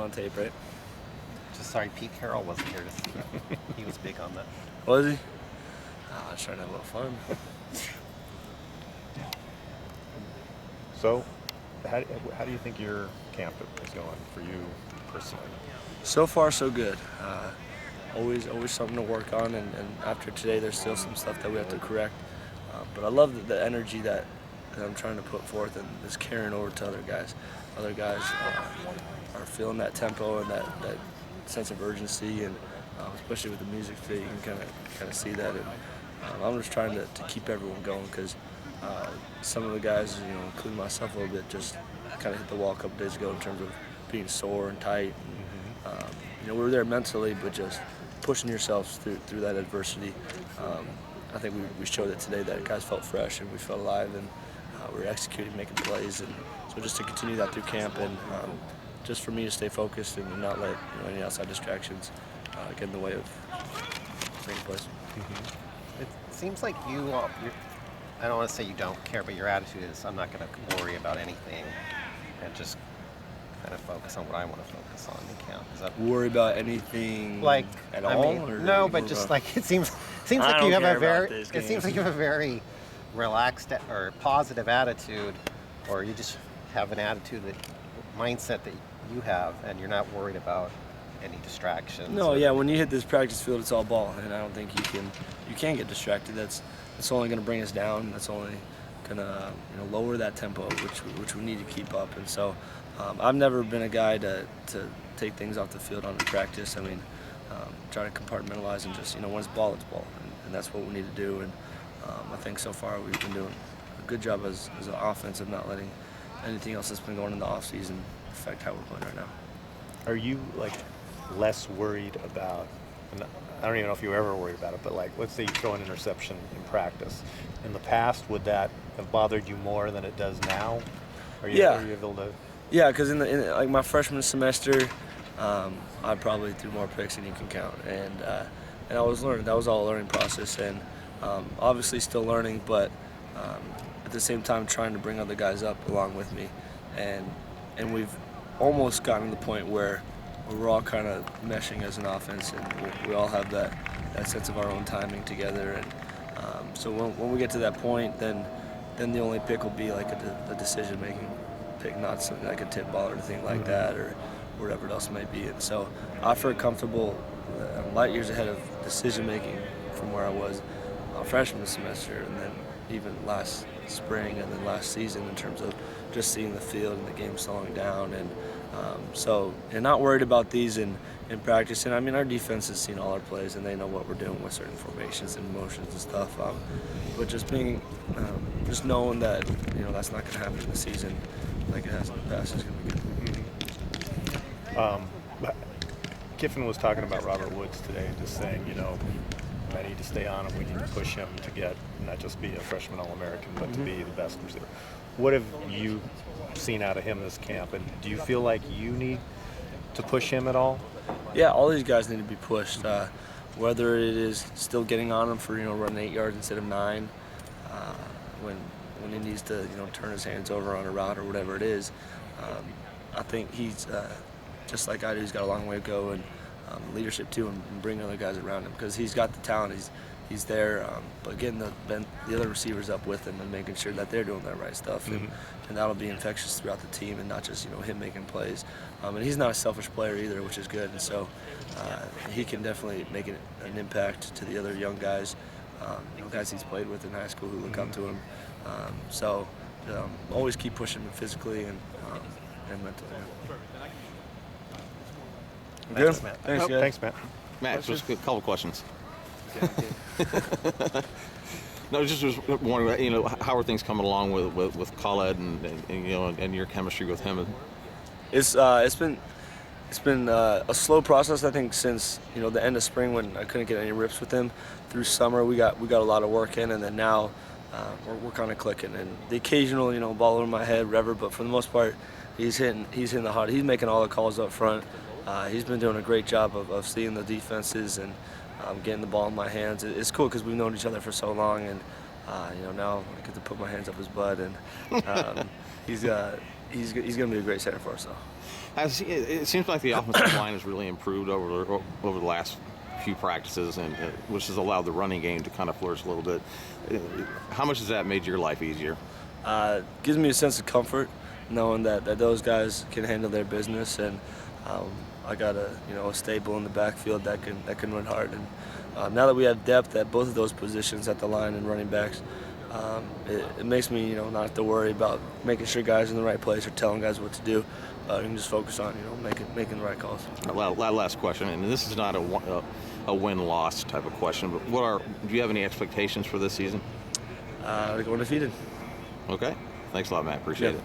on tape, right? Just sorry, Pete Carroll wasn't here to see that. He was big on that. Was he? I was trying to have a little fun. So, how do you think your camp is going for you personally? So far, so good. Always something to work on, and after today, there's still some stuff that we have to correct. But I love the energy that I'm trying to put forth and is carrying over to other guys. Other guys are feeling that tempo and that sense of urgency, and especially with the music today, you can kind of see that. And I'm just trying to keep everyone going because some of the guys, including myself a little bit, just kind of hit the wall a couple days ago in terms of being sore and tight. And, we were there mentally, but just pushing yourselves through that adversity. I think we showed it today that guys felt fresh and we felt alive, and we were executing, making plays, and so just to continue that through camp, and just for me to stay focused and not let any outside distractions get in the way of making plays. It seems like you're, I don't want to say you don't care, but your attitude is, I'm not going to worry about anything and just kind of focus on what I want to focus on in camp. Is that Worry about anything like at all? No, but just like it seems like you have a very relaxed or positive attitude, or you just have an attitude mindset that you have, and you're not worried about any distractions. No, yeah. When you hit this practice field, it's all ball, and I don't think you can get distracted. That's only going to bring us down. That's only going to lower that tempo, which we need to keep up. And so, I've never been a guy to take things off the field on practice. I mean, try to compartmentalize and just when it's ball, and that's what we need to do. And I think so far we've been doing a good job as an offense of not letting anything else that's been going in the off season affect how we're playing right now. Are you less worried about, and I don't even know if you were ever worried about it, but let's say you throw an interception in practice. In the past, would that have bothered you more than it does now? Are you able to? Yeah, because in my freshman semester, I probably threw more picks than you can count, and I was learning. That was all a learning process, and obviously still learning, but at the same time trying to bring other guys up along with me, and we've almost gotten to the point where we're all kind of meshing as an offense, and we all have that sense of our own timing together. And so when we get to that point, then the only pick will be like a decision-making pick, not something like a tip ball or anything like that, or whatever else it might be. And so I feel comfortable light years ahead of decision-making from where I was freshman semester, and then even last spring and then last season in terms of just seeing the field and the game slowing down. And not worried about these in practice. And I mean, our defense has seen all our plays, and they know what we're doing with certain formations and motions and stuff. But just being, just knowing that that's not going to happen in the season like it has in the past is going to be good. Kiffin was talking about Robert Woods today, just saying, I need to stay on him. We need to push him to get not just be a freshman All-American, but to be the best receiver. What have you seen out of him this camp, and do you feel like you need to push him at all? Yeah, all these guys need to be pushed. Whether it is still getting on him for running 8 yards instead of 9, when he needs to turn his hands over on a route or whatever it is. I think he's just like I do. He's got a long way to go, and leadership too, and bring other guys around him because he's got the talent. He's there, but getting the other receivers up with him and making sure that they're doing that right stuff, and that'll be infectious throughout the team, and not just him making plays. And he's not a selfish player either, which is good. And so he can definitely make an impact to the other young guys, guys he's played with in high school who look up to him. Always keep pushing him physically and mentally. Thanks, Matt. Thanks, Matt. Matt, just a couple questions. No, just was wondering, how are things coming along with Khaled and your chemistry with him? It's been a slow process, I think, since the end of spring when I couldn't get any rips with him. Through summer, we got a lot of work in, and then now we're kind of clicking. And the occasional ball over my head, whatever, but for the most part, he's hitting the hard. He's making all the calls up front. He's been doing a great job of seeing the defenses and getting the ball in my hands. It's cool because we've known each other for so long, and now I get to put my hands up his butt, and he's going to be a great center for us. So. It seems like the offensive line has really improved over the last few practices, and which has allowed the running game to kind of flourish a little bit. How much has that made your life easier? Gives me a sense of comfort knowing that those guys can handle their business, and I got a stable in the backfield that can run hard. And now that we have depth at both of those positions, at the line and running backs, it makes me not have to worry about making sure guys are in the right place or telling guys what to do. You can just focus on making the right calls. Last question, and this is not a win-loss type of question, but do you have any expectations for this season? To go undefeated. Okay. Thanks a lot, Matt. Appreciate it.